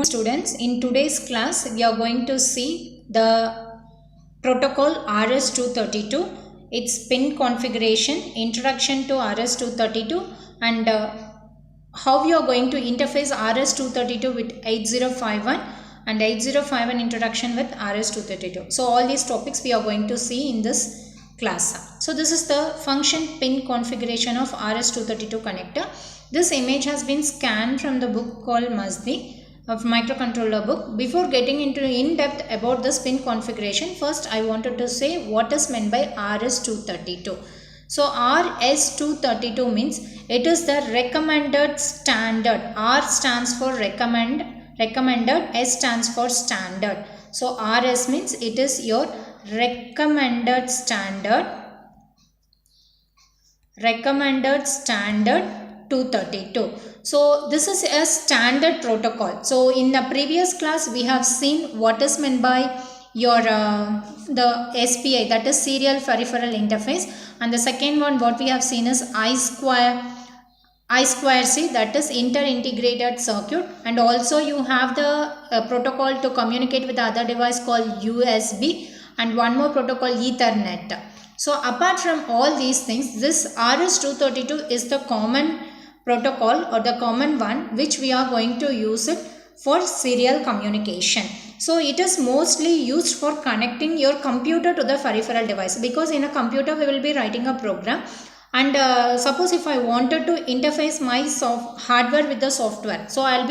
Students, in today's class we are going to see the protocol RS-232, its pin configuration, introduction to RS-232, and how you are going to interface RS-232 with 8051 and 8051 introduction with RS-232. So all these topics we are going to see in this class. So this is the function pin configuration of RS-232 connector. This image has been scanned from the book called Mazdi of microcontroller book. Before getting into in depth about this pin configuration, first I wanted to say what is meant by RS-232. So RS-232 means it is the recommended standard. R stands for recommended, S stands for standard. So RS means it is your recommended standard 232. So this is a standard protocol. So in the previous class we have seen what is meant by your the SPI, that is serial peripheral interface, and the second one what we have seen is I2C, that is inter-integrated circuit, and also you have the protocol to communicate with the other device called USB, and one more protocol Ethernet. So apart from all these things, this RS-232 is the common protocol or the common one which we are going to use it for serial communication. So it is mostly used for connecting your computer to the peripheral device, because in a computer we will be writing a program, and suppose if I wanted to interface my hardware with the software, so I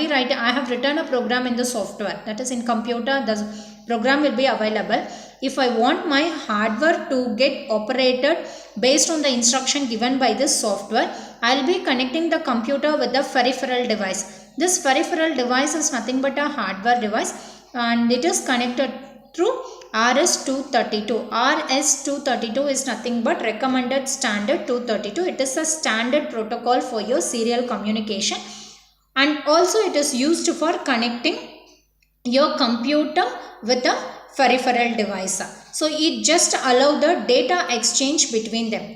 have written a program in the software, that is in computer the program will be available. If I want my hardware to get operated based on the instruction given by this software, I will be connecting the computer with the peripheral device. This peripheral device is nothing but a hardware device, and it is connected through RS-232. RS-232 is nothing but recommended standard 232. It is a standard protocol for your serial communication, and also it is used for connecting your computer with a peripheral device. So it just allows the data exchange between them.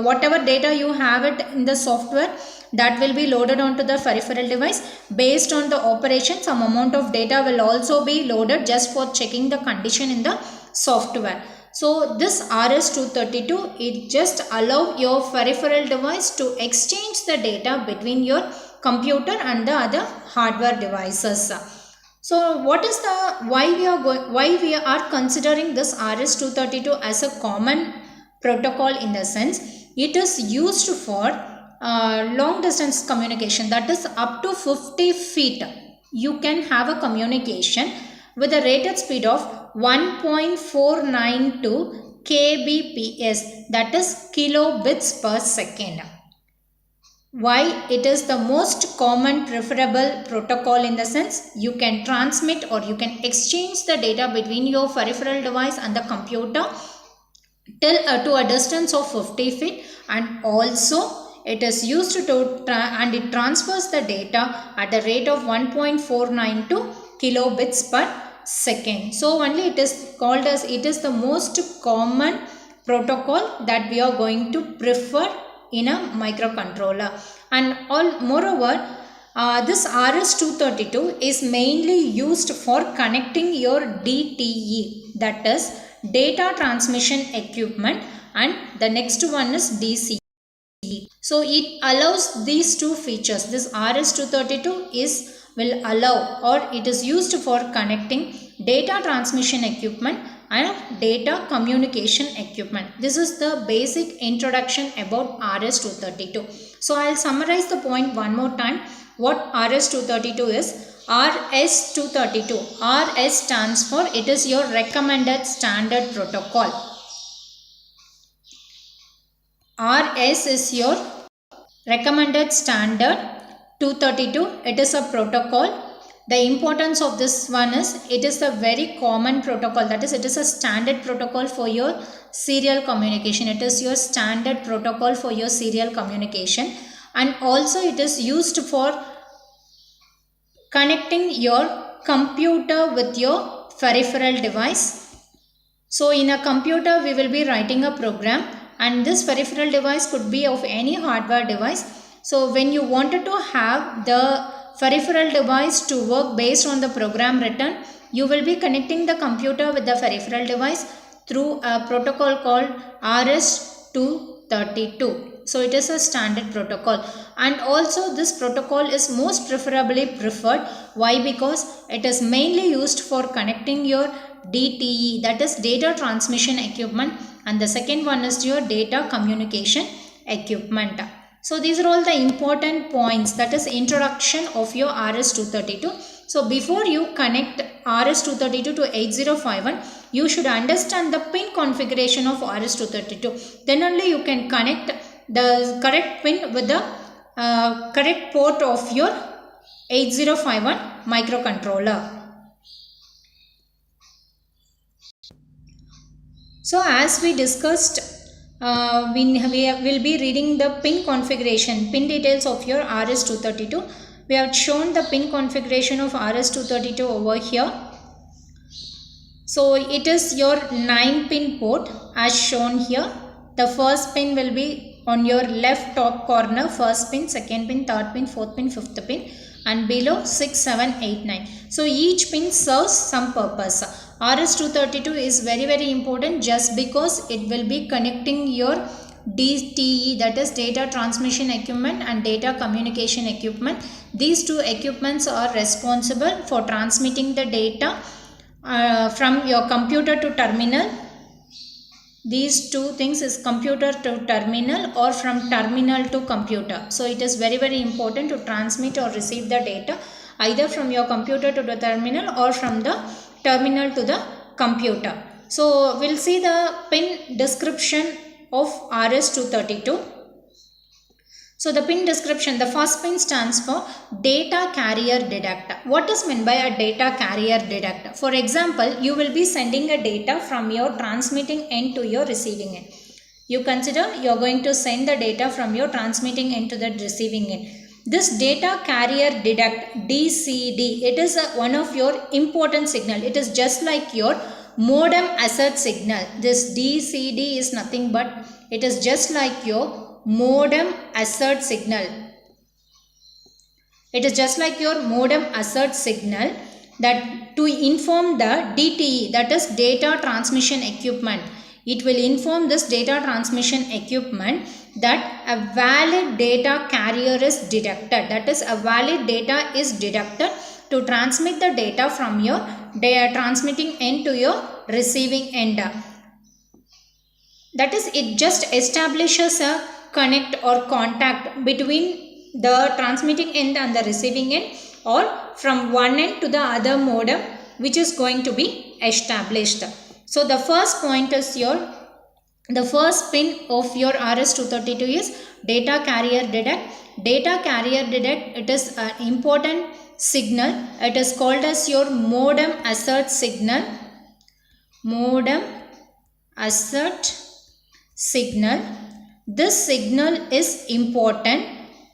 Whatever data you have it in the software, that will be loaded onto the peripheral device. Based on the operation, some amount of data will also be loaded just for checking the condition in the software. So this RS-232, it just allow your peripheral device to exchange the data between your computer and the other hardware devices. So what is the why we are considering this RS-232 as a common protocol? In the sense, it is used for long distance communication, that is up to 50 feet. You can have a communication with a rated speed of 1.492 kbps, that is kilobits per second. Why it is the most common preferable protocol? In the sense, you can transmit or you can exchange the data between your peripheral device and the computer to a distance of 50 feet, and also it is used to and it transfers the data at the rate of 1.492 kilobits per second. So only it is called as, it is the most common protocol that we are going to prefer in a microcontroller. And moreover, this RS-232 is mainly used for connecting your DTE, that is data transmission equipment, and the next one is DCE. So it allows these two features. This RS-232 will allow, or it is used for connecting data transmission equipment and data communication equipment. This is the basic introduction about RS-232. So I will summarize the point one more time. What RS-232 is? RS-232. RS stands for, it is your recommended standard protocol. RS is your recommended standard 232. It is a protocol. The importance of this one is, it is a very common protocol, that is it is a standard protocol for your serial communication. It is your standard protocol for your serial communication, and also it is used for connecting your computer with your peripheral device. So in a computer we will be writing a program, and this peripheral device could be of any hardware device. So when you wanted to have the peripheral device to work based on the program written, you will be connecting the computer with the peripheral device through a protocol called RS-232. So it is a standard protocol, and also this protocol is most preferably preferred. Why? Because it is mainly used for connecting your DTE, that is data transmission equipment, and the second one is your data communication equipment. So these are all the important points, that is introduction of your RS-232. So before you connect RS-232 to 8051, you should understand the pin configuration of RS-232. Then only you can connect the correct pin with the correct port of your 8051 microcontroller. So as we discussed, we will be reading the pin configuration, pin details of your RS-232. We have shown the pin configuration of RS-232 over here. So it is your 9-pin port as shown here. The first pin will be on your left top corner, first pin, second pin, third pin, fourth pin, fifth pin, and below 6, 7, 8, 9. So each pin serves some purpose. RS-232 is very important just because it will be connecting your DTE, that is data transmission equipment, and data communication equipment. These two equipments are responsible for transmitting the data from your computer to terminal. These two things is computer to terminal or from terminal to computer. So it is very important to transmit or receive the data either from your computer to the terminal or from the terminal to the computer. So we'll see the pin description of RS-232. So the pin description, the first pin stands for data carrier detector. What is meant by a data carrier detector? For example, you will be sending a data from your transmitting end to your receiving end. You consider you are going to send the data from your transmitting end to the receiving end. This data carrier detect, DCD, it is one of your important signal. It is just like your modem assert signal. This DCD is nothing but it is just like your modem assert signal. It is just like your modem assert signal that to inform the DTE, that is data transmission equipment. It will inform this data transmission equipment that a valid data carrier is detected. That is, a valid data is detected to transmit the data from your transmitting end to your receiving end. That is, it just establishes a connect or contact between the transmitting end and the receiving end, or from one end to the other modem, which is going to be established. So the first point is the first pin of your RS-232 is data carrier detect. Data carrier detect, it is an important signal. It is called as your modem assert signal. Modem assert signal. This signal is important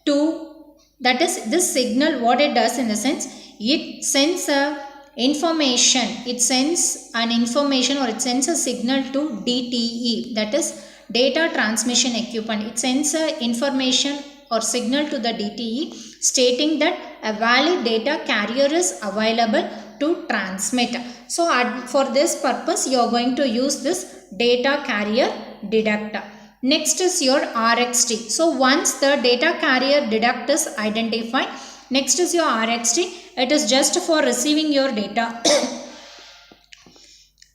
to, that is, this signal, what it does in the sense, it sends a information, it sends an information or it sends a signal to DTE, that is data transmission equipment. It sends a information or signal to the DTE stating that a valid data carrier is available to transmit. So for this purpose you are going to use this data carrier detector. Next is your RxD. So once the data carrier detector is identified, next is your RxD. It is just for receiving your data.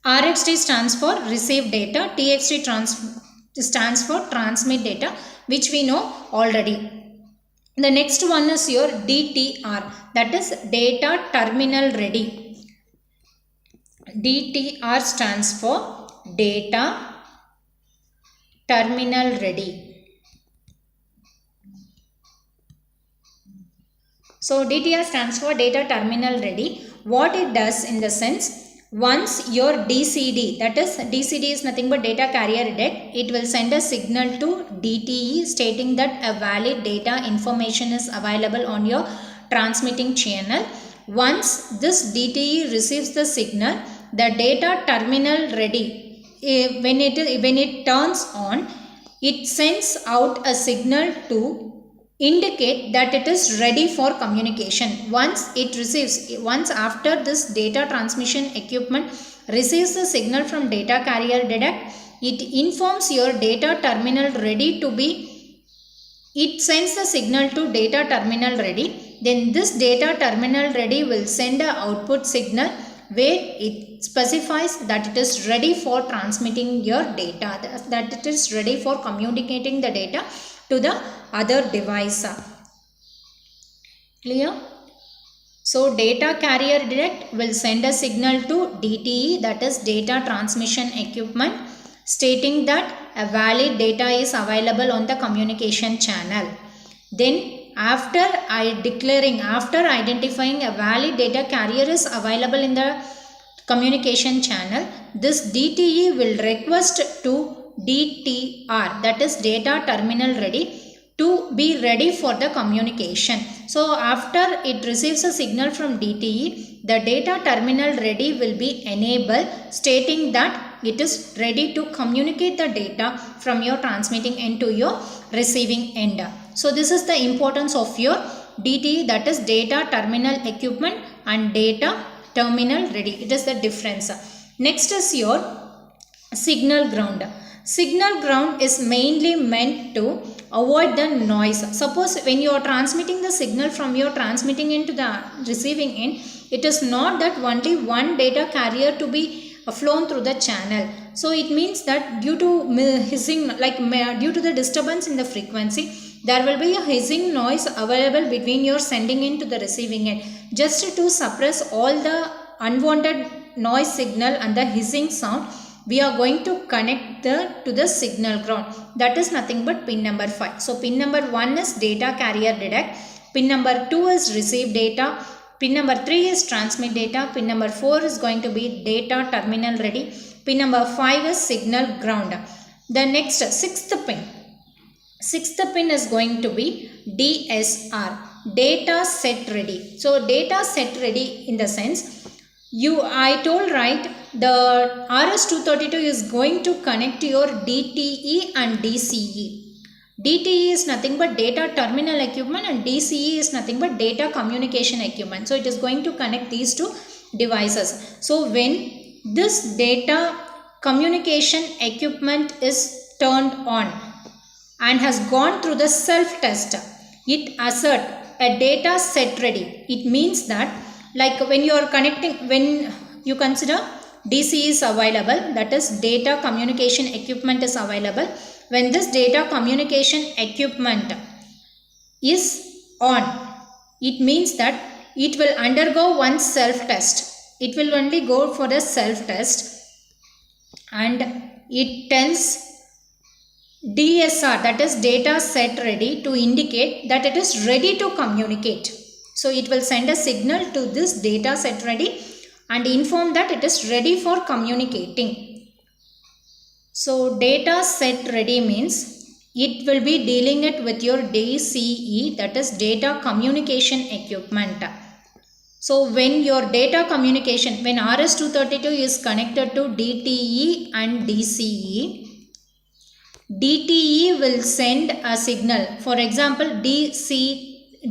RxD stands for receive data. TXD stands for transmit data, which we know already. The next one is your DTR, that is data terminal ready. DTR stands for data terminal ready. So DTR stands for data terminal ready. What it does in the sense, once your DCD, that is DCD is nothing but data carrier detect, it will send a signal to DTE stating that a valid data information is available on your transmitting channel. Once this DTE receives the signal, the data terminal ready, when it turns on, it sends out a signal to indicate that it is ready for communication. Once after this data transmission equipment receives the signal from data carrier detect, it informs your data terminal ready to be, it sends the signal to data terminal ready. Then this data terminal ready will send a output signal where it specifies that it is ready for transmitting your data, that it is ready for communicating the data to the other device. Clear? So data carrier detect will send a signal to DTE, that is data transmission equipment, stating that a valid data is available on the communication channel. Then after identifying a valid data carrier is available in the communication channel, this DTE will request to DTR, that is data terminal ready, to be ready for the communication. So after it receives a signal from DTE, the data terminal ready will be enabled, stating that it is ready to communicate the data from your transmitting end to your receiving end. So this is the importance of your DTE, that is data terminal equipment, and data terminal ready. It is the difference. Next is your signal ground. Signal ground is mainly meant to avoid the noise. Suppose when you are transmitting the signal from your transmitting end to the receiving end, it is not that only one data carrier to be flown through the channel. So it means that due to hissing, due to the disturbance in the frequency, there will be a hissing noise available between your sending end to the receiving end. Just to suppress all the unwanted noise signal and the hissing sound, we are going to connect to the signal ground. That is nothing but pin number 5. So pin number 1 is data carrier detect. Pin number 2 is receive data. Pin number 3 is transmit data. Pin number 4 is going to be data terminal ready. Pin number 5 is signal ground. The next 6th pin. 6th pin is going to be DSR, data set ready. So data set ready in the sense, I told right, the RS-232 is going to connect your DTE and DCE. DTE is nothing but data terminal equipment and DCE is nothing but data communication equipment. So it is going to connect these two devices. So when this data communication equipment is turned on and has gone through the self-test, it assert a data set ready. It means that like when you are connecting, when you consider DC is available, that is data communication equipment is available. When this data communication equipment is on, it means that it will undergo one self-test. It will only go for the self-test and it tells DSR, that is data set ready, to indicate that it is ready to communicate. So it will send a signal to this data set ready and inform that it is ready for communicating. So data set ready means it will be dealing it with your DCE, that is data communication equipment. So when your data communication, when RS-232 is connected to DTE and DCE, DTE will send a signal. For example, DCD,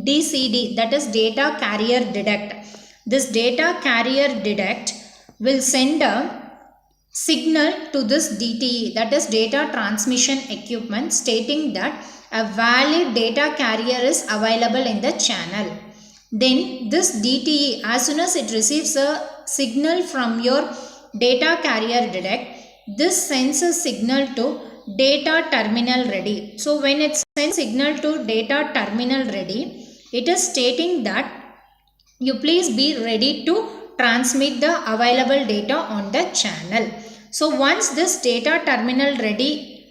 that is data carrier detect. This data carrier detect will send a signal to this DTE, that is data transmission equipment, stating that a valid data carrier is available in the channel. Then this DTE, as soon as it receives a signal from your data carrier detect, this sends a signal to data terminal ready. So when it sends signal to data terminal ready, it is stating that you please be ready to transmit the available data on the channel. So once this data terminal ready,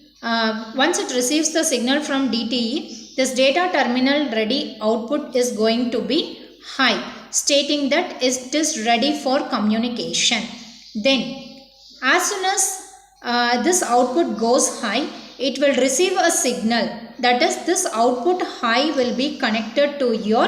once it receives the signal from DTE, this data terminal ready output is going to be high, stating that it is ready for communication. Then as soon as this output goes high, it will receive a signal, that is this output high will be connected to your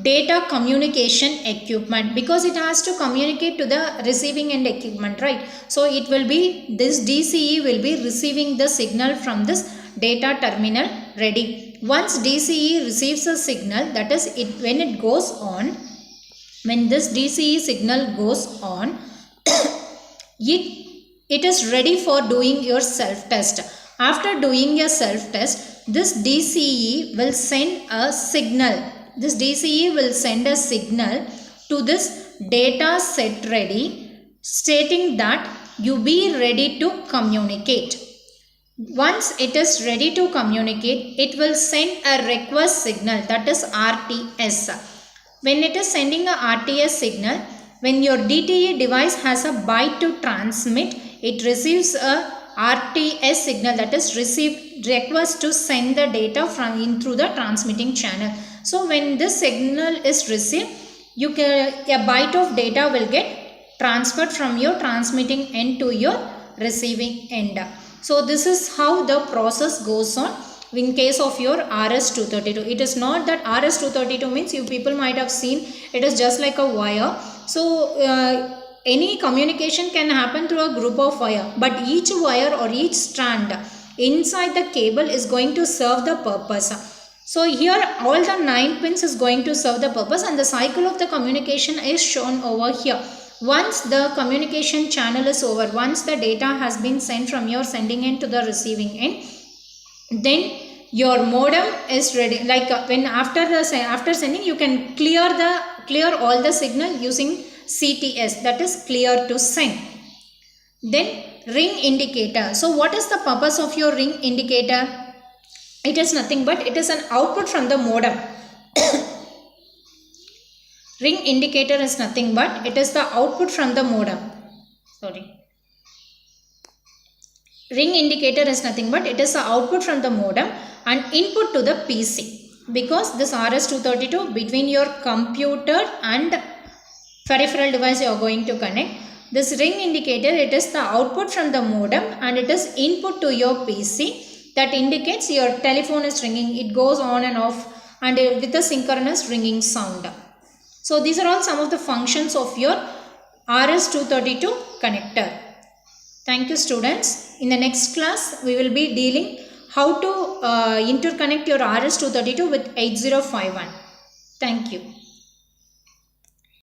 data communication equipment, because it has to communicate to the receiving end equipment, right? So it will be, this DCE will be receiving the signal from this data terminal ready. Once DCE receives a signal, that is when it goes on, when this DCE signal goes on, it is ready for doing your self-test. After doing your self-test, this DCE will send a signal. This DCE will send a signal to this data set ready, stating that you be ready to communicate. Once it is ready to communicate, it will send a request signal, that is RTS. When it is sending a RTS signal, when your DTE device has a byte to transmit, it receives a RTS signal, that is request to send the data from in through the transmitting channel. So when this signal is received, a byte of data will get transferred from your transmitting end to your receiving end. So this is how the process goes on in case of your RS-232. It is not that RS-232 means, you people might have seen, it is just like a wire. So any communication can happen through a group of wire, but each wire or each strand inside the cable is going to serve the purpose. So here all the 9 pins is going to serve the purpose, and the cycle of the communication is shown over here. Once the communication channel is over, once the data has been sent from your sending end to the receiving end, then your modem is ready. Like when after sending, you can clear all the signal using CTS, that is clear to send. Then ring indicator. So what is the purpose of your ring indicator? It is nothing but it is an output from the modem. Ring indicator is nothing but it is the output from the modem. Ring indicator is nothing but it is the output from the modem and input to the PC. Because this RS-232, between your computer and peripheral device you are going to connect. This ring indicator, it is the output from the modem and it is input to your PC. That indicates your telephone is ringing. It goes on and off and with a synchronous ringing sound. So these are all some of the functions of your RS-232 connector. Thank you students. In the next class, we will be dealing how to interconnect your RS-232 with 8051. Thank you.